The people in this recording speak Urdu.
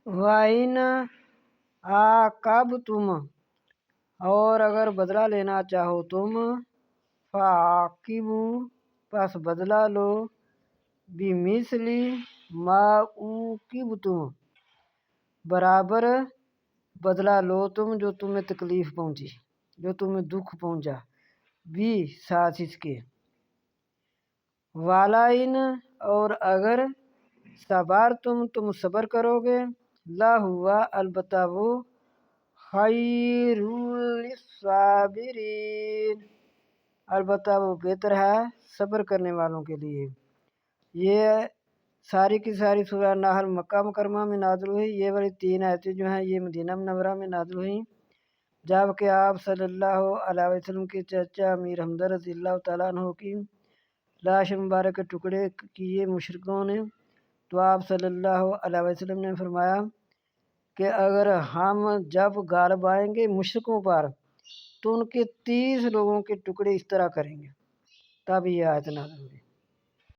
وَإِنْ عَاقَبْتُمْ، اور اگر بدلہ لینا چاہو تم، فَعَاقِبُوا، پس بدلہ لو، بِمِثْلِ مَا عُوقِبْتُم، برابر بدلہ لو تم جو تمہیں تکلیف پہنچی، جو تمہیں دکھ پہنچا، بھی ساتھ اس کے۔ وَلَئِنْ، اور اگر تم صبر کرو گے، لَہُوَ، البتہ وہ، خَيْرٌ لِلصَّابِرِينَ، البتہ وہ بہتر ہے صبر کرنے والوں کے لیے۔ یہ ساری کی ساری سورہ نحل مکہ مکرمہ میں نازل ہوئی۔ یہ والی 3 آیتیں جو ہیں یہ مدینہ منورہ میں نازل ہوئیں، جبکہ آپ صلی اللہ علیہ وسلم کے چچا امیر حمزہ رضی اللہ تعالیٰ عنہ کی لاش مبارک کے ٹکڑے کیے مشرکوں نے، تو آپ صلی اللہ علیہ وسلم نے فرمایا کہ اگر ہم جب غالب آئیں گے مشرکوں پر تو ان کے 30 لوگوں کے ٹکڑے اس طرح کریں گے، تب یہ آیت نازل ہوئی۔